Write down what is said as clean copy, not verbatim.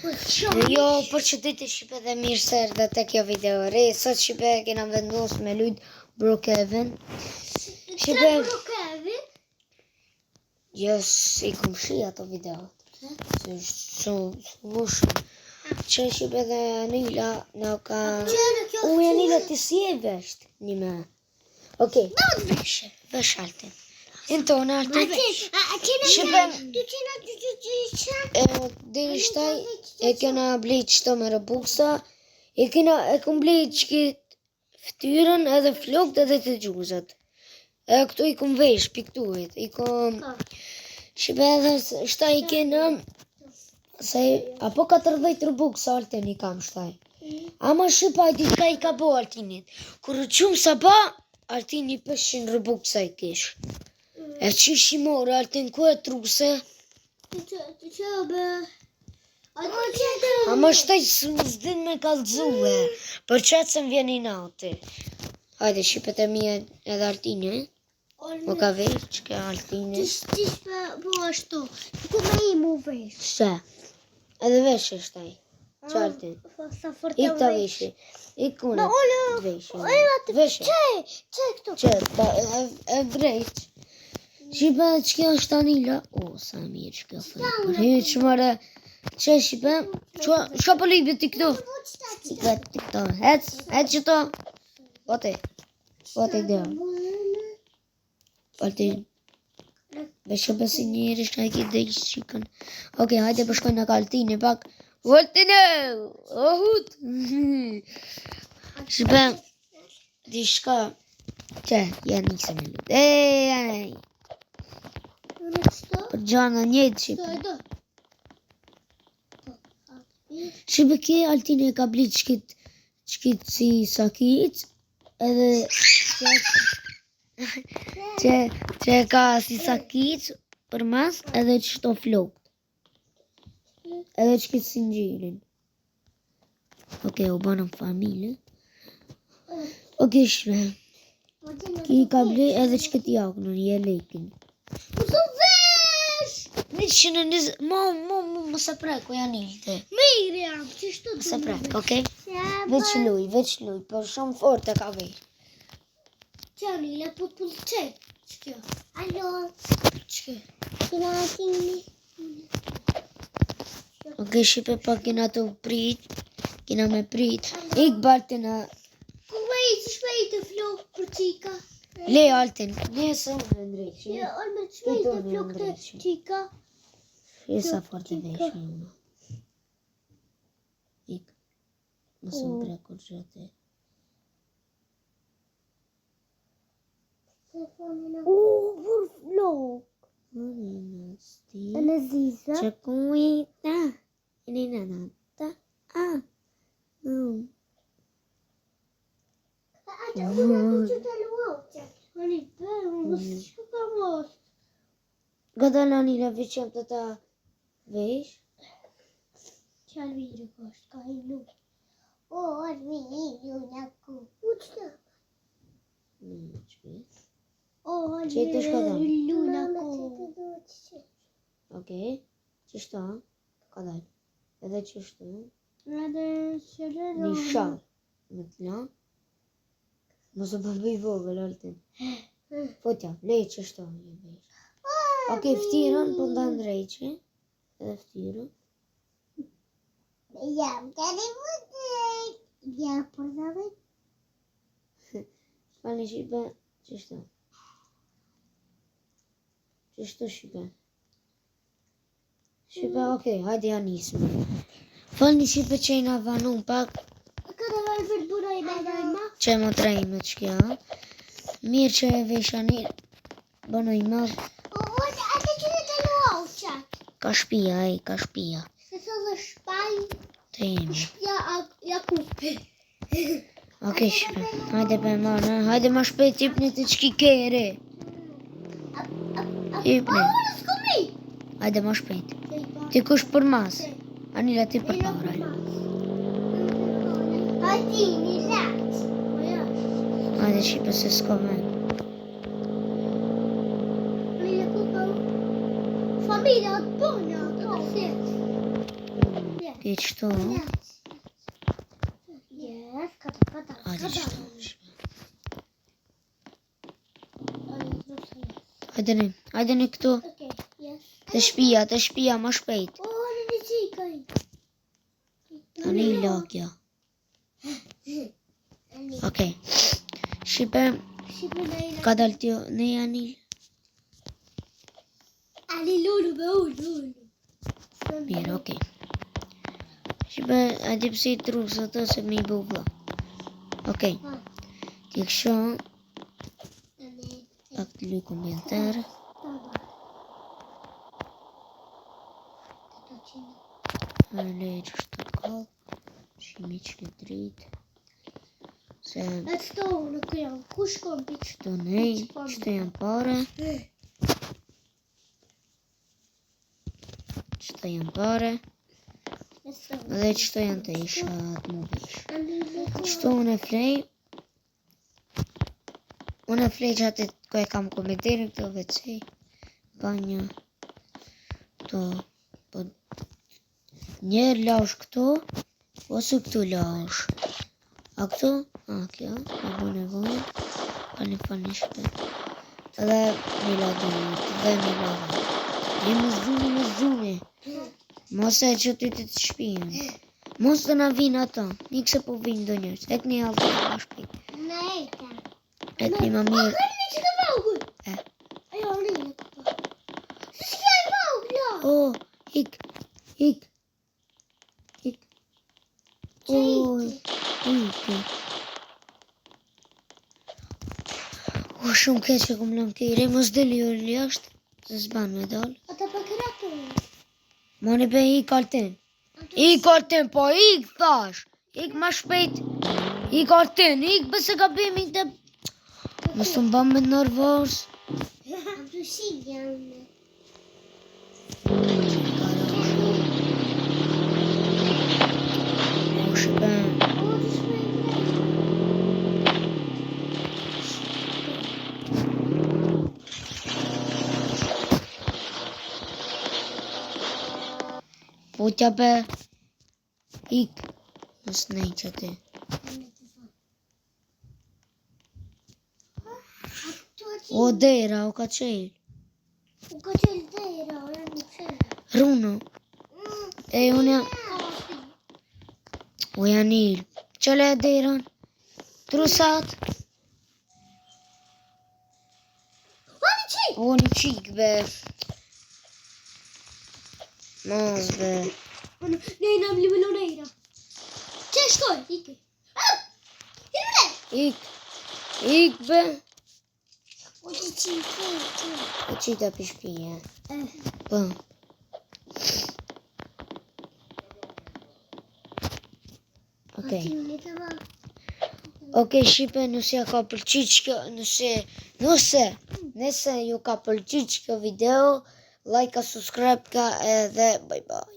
Jo, për që ditë Shqipe dhe mirë se erdhe te kjo video re. Sot Shqipe kena vendos me lujt Brookhaven. Shqipe... Brookhaven? Jo, si kum shi ato video. Se shumë vushën. Që Shqipe dhe Anila në ka... Anila ti si e vesht një me. Okej. Vesh Altin. Inton Altin. Shqipe... Deri shtaj e kena blit qëto me rëbuksa, e kum blit qkit ftyrën edhe flokt edhe të gjuzat. E këtu i kum vesh pikturit, i kum... Shqipe edhe shtaj i kena, apo 40 rëbuksa Altin i kam shtaj. Ama Shqipa i ditka i ka bo Altinit. Kur qumë sa ba, Altin i 500 rëbuksa i kish. E qish i morë Altin ku e truse? Ama shtaj s'din me kallëzue, për qatë se m'vjen i nati. Hajde, Shqipet e mi edhe Altini, më ka vesh që ka Altini. Tish po ashtu, ku me i mu vesh. Se, edhe vesh e shtaj, që Altin. Ik ta veshi, ik kune të veshi. Veshi. Që këtu? Që, e vrejt. Shqipe që kjo është Anila, sa mirë që kjo fërë. Për që mërë, që Shqipe, që për libe t'i këtu? T'i këtu, hec që to. Pote dhe. Pote, besho besi njëri shka e ki dhe i shqikën. Oke, hajde përshkojnë në Altini pak. Altini, ohut. Shqipe, di shka, që, janë njëse me lutë. Për gjana njëtë Shqipe. Shqipe ke Altini e ka blit qkit si sakit, edhe që ka si sakit për mas, edhe qëto flokt. Edhe qkit si njirin. Oke, u banëm familje. Oke, Shqipe. Ki ka blit edhe qkit jakë në një lekin. Më se prek, ku janë ilte. Mirë jam, që shtu të Më se prek, okej? Veç luj, për shumë fort e ka vej. Që Anila, po të që? Që kjo? Alo? Që? Kina Altini? Okej, Shqipe pa kina të prit, kina me prit. Ik Baltina. Ku me i që shpej të flok për qika? Le Altin, le se unë në ndrejqë. Ja, orme të shpej të flok të qika? Je sa fort e vesh një. Ik. Mësë më prekur gjëte. Vur flok. E në ziza? Që kujta. E në në nata. Gëdën Anila veqëm të ta vesh. Që Alviri kështë ka i nuk. O, Alviri në ku. U që të? Në qëpës. O, Që të shkodon? Alviri në ku. Okej. Qështu? Ka dal. Edhe qështu? Edhe qërë Një shalë. Më të la. Mësë përbëj vogël, Altin. Fotja, lej qështu. Okej, ftyrën, po nda ndrejqë. Edhe ftyrën. Jam kërë vëtëj. Jam për dhe vëtëj. Falni Shqipe, qështu? Qështu Shqipe? Shqipe, okej, hajde ja nisme. Falni Shqipe që i na vanun pak. Kada vaj vërë buraj me dajma? Që më trejme që kja. Mirë që e veshanir. Bënoj madhë. Ate që në të luau qatë? Ka shpia, ka shpia. Se të dhe shpaj? Të jemi. Ja kupi. Okej, Shqipe, hajde për marë, hajde ma shpejt jipni të qki kere. Jipni. Hajde ma shpejt. Ti kush për mas. Anila ti për para. Altini, lakt. Hajde Shqipe se s'ka ven. Familja të bona, ka se. Okej, qëto. Yes, kata. Hajde qëto. Hajde ne këtu. Okej, yes. Të shpia, ma shpejt. O, në qikaj. Tani lagja. Okej. Shqipe, ka dalë tjo në Anil. Ali lulu be ulu. Mirë, okej. Shqipe, hajde pësi të rrugë të se mi buvla. Okej. Ti kësho, pak të luku mbjellëtarë. Lejë që është të kallë. Shimi që këtë dritë. Se E të tohë në këram, ku shkon për që? qëto nej, qëto janë pare. Qëto janë pare. Dhe qëto janë të isha të më bish. Qëto unë e flej. Unë e flej që atë ko e kam komedirin këto vecej. Banja. Këto. Po njerë laush këto. Ose këtu laush. A këtu? A kjo. A bune. Falni shpe. Edhe mila dhunit. Dhe mila dhunit. Më zhuni. Mos e që ty të shpijen. Mos të na vinë ata. Nikë se po vinë do njërës. Ek një altë të ma shpijt. Në eka. Ek një ma mirë. A, kërë që të vaugur. Ajo, rrinë këto. Së shkja e vaugla. Oh, ik. Oh, ik. Oh, shumë keq që kum lëm kejre. Mos deli orë jashtë. Se s'ban me dalë. Ata për këratu. Moni be ik altin. Ik altin, po ik thash. Ik ma shpejt. Ik altin, ik bëse ka bëmi të... Mos të mba me nervos. Am të shigë janë. O shpen. O, të shpejnë. Po tja be. Ik. Mos nej që ti. O dera, o ka qelë. U ka qëllë dhejra, o janë një qëllë. Runo. E unë jam... O janë ilë. Qële e deran. Trusat. O një qikë be. Mos be. Nejna më limë nejra. Që shkoj, ike. Ik be. O që qikë. O qita pishpija. Po. Okej. Okej, shqipe, nëse ja ka pëlqyq kjo, nëse ju ka pëlqyq kjo video, like, subscribe ka edhe bye bye.